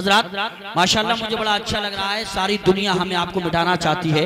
हजरात माशाल्लाह मुझे बड़ा अच्छा लग रहा है। सारी दुनिया हमें आपको मिटाना चाहती है।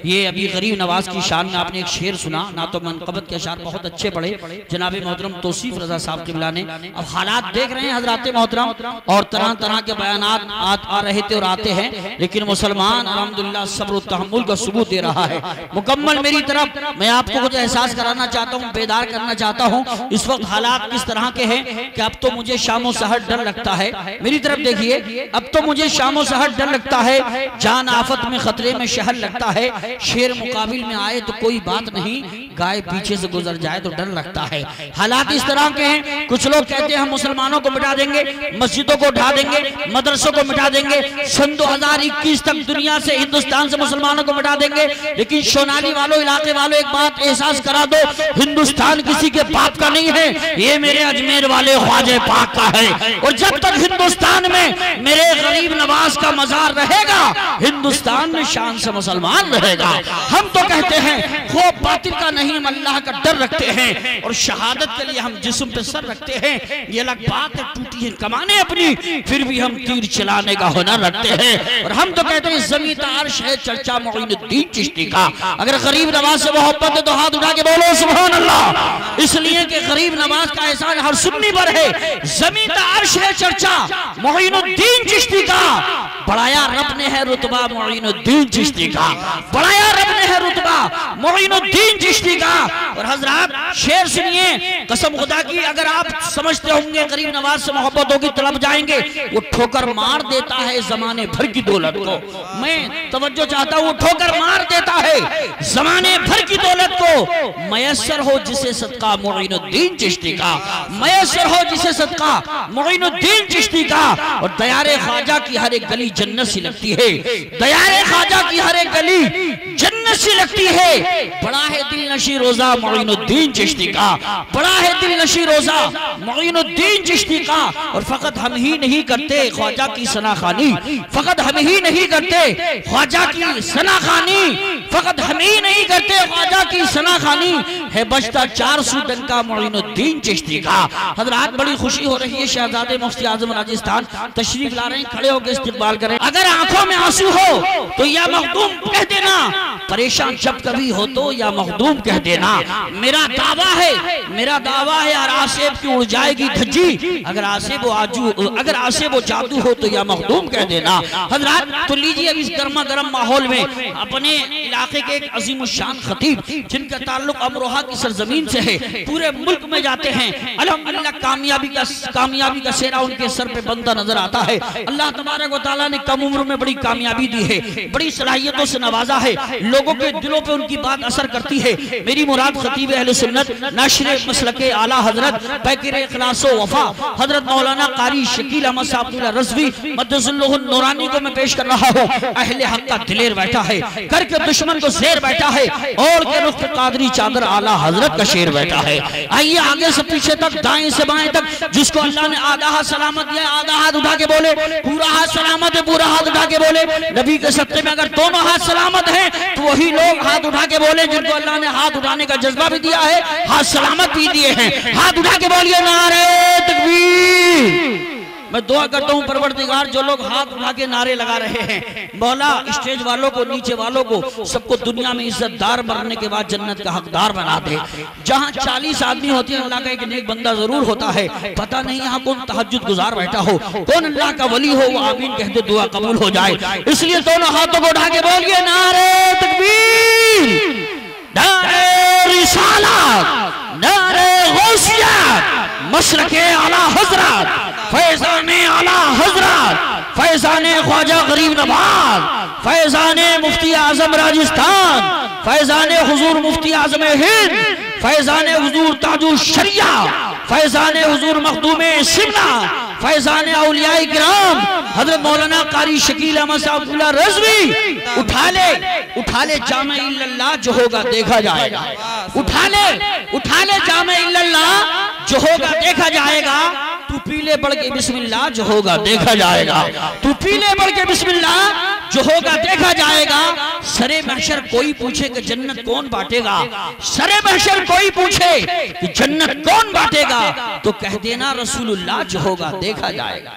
ये अभी गरीब नवाज की शान में आपने एक शेर सुना ना, तो मनकबत के अशार बहुत अच्छे पढ़े जनाब मोहतरम तौसीफ रजा साहब किबला ने। अब हालात देख रहे हैं हजरात मोहतरम, और तरह तरह के बयानात आ रहे थे और आते हैं, लेकिन मुसलमान अल्हम्दुलिल्लाह सब्र और तहम्मुल का सबूत दे रहा है मुकम्मल। मेरी तरफ मैं आपको कुछ एहसास कराना चाहता हूँ, बेदार करना चाहता हूँ। इस वक्त हालात किस तरह के हैं कि अब तो मुझे शामो सहर डर लगता है। मेरी तरफ देखिए, अब तो मुझे शामो सहर डर लगता है, जान आफत में खतरे में शहर लगता है। शेर मुकाबिल में आए तो कोई बात नहीं, गाय पीछे से गुजर जाए तो डर लगता है। हालात इस तरह के हैं, कुछ लोग कहते हैं हम मुसलमानों को मिटा देंगे, मस्जिदों को उठा देंगे, मदरसों को मिटा देंगे, सन 2021 तक दुनिया से हिंदुस्तान से मुसलमानों को मिटा देंगे। लेकिन सोनाली वालों, इलाके वालों, एक बात एहसास करा दो, हिंदुस्तान किसी के बाप का नहीं है, ये मेरे अजमेर वाले ख्वाजा पाक का है। और जब तक हिंदुस्तान में मेरे गरीब नवाज का मजार रहेगा, हिंदुस्तान में शान से मुसलमान रहेगा। हम तो कहते हैं खौफ बातिल का नहीं, हम अल्लाह का डर रखते हैं, और शहादत के लिए हम जिस्म पे सर रखते हैं। ये अलग बात है, टूटी है कमाने अपनी, फिर भी हम तीर चलाने का हुनर रखते हैं। और हम तो कहते हैं ज़मीं तार्श है चर्चा मोइनुद्दीन चिश्ती का। अगर गरीब नवाज से मोहब्बत है तो हाथ उठा के बोलो सुभान अल्लाह। इसलिए कि गरीब नवाज का एहसान हर सुन्नी पर है। ज़मीं तार्श है चर्चा मोइनुद्दीन चिश्ती का, बढ़ाया रब ने है रुतबा मोइनुद्दीन चिश्ती का, बढ़ाया रब ने है रुतबा मोइनुद्दीन चिश्ती का। और हजरात शेर सुनिए, कसम खुदा की, अगर आप समझते होंगे गरीब नवाज से मोहब्बत होगी तलब जाएंगे, वो ठोकर मार देता है जमाने भर की दौलत को। मैं तवज्जो चाहता हूँ, ठोकर मार देता है जमाने भर की दौलत को। मयसर हो जिसे सदका मोइनुद्दीन चिश्ती का, मयसर हो जिसे सदका मोइनुद्दीन चिश्ती का। और दयारे ख्वाजा की हर एक गली जन्नत सी लगती है, दयारे ख्वाजा की हर एक गली जन्नत सी लगती है। बड़ा है दिल नशी रोजा मोइनुद्दीन चिश्ती का, बड़ा है दिल नशी रोजा मोइनुद्दीन चिश्ती का। और फकत हम ही नहीं करते ख्वाजा की सनाखानी, फकत हम ही नहीं करते ख्वाजा की सनाखानी, फकत हम ही नहीं करते ख्वाजा की सनाखानी। है बचता 400 डन का मोइनुद्दीन चिश्ती का। हजरात बड़ी खुशी हो रही है, शहजादे मुफ्ती आजम राजस्थान तशरीफ ला रहे हैं, खड़े होकर इस्तकबाल करें। अगर आंखों में आंसू हो तो या मखदूम कह देना, परेशान जब कभी हो तो या मखदूम कह देना। मेरा दावा है, मेरा दावा है, और आसेब की उड़ जाएगी धज्जी, अगर आसेब आजू, अगर आसेब जादू हो तो या मखदूम कह देना। हजरात तो लीजिए, अब इस गर्मा गर्म माहौल में अपने इलाके के एक अजीम शान खतीब जिनका ताल्लुक अमरोहा की सरजमीन से है, पूरे मुल्क में जाते हैं, अल्हम्दुलिल्लाह कामयाबी का सेहरा उनके सर पे बनता नजर आता है। अल्लाह तबारक व तआला ने कम उम्र में बड़ी कामयाबी दी है, बड़ी सलाहियतों से नवाजा है, लोगों के दिलों पे उनकी बात असर करती है। मेरी मुराद खतीब अहले सुन्नत नाशिर मसलके आला हजरत बैकिर इखलास व वफा हजरत मौलाना कारी शकील अहमद साहब रज़वी मद्दसुल्लुहु नूरानी को मैं पेश कर रहा हूँ। अहले हक का दिलेर बैठा है, करके दुश्मन को शेर बैठा है, और के रुख पे कादरी चादर आला हजरत का शेर बैठा है। आइए आगे से पीछे तक, दाएं से बाएं तक, जिसको अल्लाह ने आधा हाथ सलामत दिया, आधा हाथ उठा के बोले पूरा हाथ सलामत है, पूरा हाथ उठा के बोले। नबी के सत्ते में अगर दोनों हाथ सलामत हैं तो वही लोग हाथ उठा के बोले जिनको अल्लाह ने हाथ उठाने का जज्बा भी दिया है, हाथ सलामत भी दिए हैं। हाथ उठा के बोलिए नारे तकबीर। मैं दुआ करता हूँ परवरदिगार, जो लोग हाथ उठा के नारे लगा रहे हैं, मौला स्टेज वालों को, नीचे वालों को, सबको दुनिया में इज्जतदार मरने के बाद जन्नत का हकदार बना दे। जहाँ 40 आदमी होते हैं, अल्लाह का एक नेक बंदा जरूर होता है। पता नहीं यहाँ कौन तहज्जुद गुजार बैठा हो, कौन अल्लाह का वली हो, वो आमीन कहते दुआ कबूल हो जाए। इसलिए दोनों हाथों को उठा के बोलिए नारे तकबीर, नारे रिसालत, नारे गौसियत, मशरके आला हजरत, फैज़ाने आला हजरत, फैज़ाने ख्वाजा गरीब नवाज, फैज़ाने मुफ्ती आजम राजस्थान, फैज़ाने हुजूर मुफ्ती आजम हिंद, फैज़ाने हुजूर ताजुल शरिया, फैज़ाने हुजूर मखदूमे शिमला, फैज़ाने औलियाए किराम हजरत मौलाना कारी शकील अहमद साहब रज़वी। उठा ले जामे इल्लल्लाह, जो होगा देखा जाएगा। उठा ले जामे इल्लल्लाह, जो होगा देखा जाएगा। तू पीले बढ़ के बिस्मिल्लाह, जो होगा देखा जाएगा। तू पीले बढ़ के बिस्मिल्लाह, जो होगा देखा जाएगा। सरे महशर कोई पूछे कि जन्नत कौन बांटेगा, सरे महशर कोई पूछे कि जन्नत कौन बांटेगा, तो कह देना रसूलुल्लाह, जो होगा देखा जाएगा।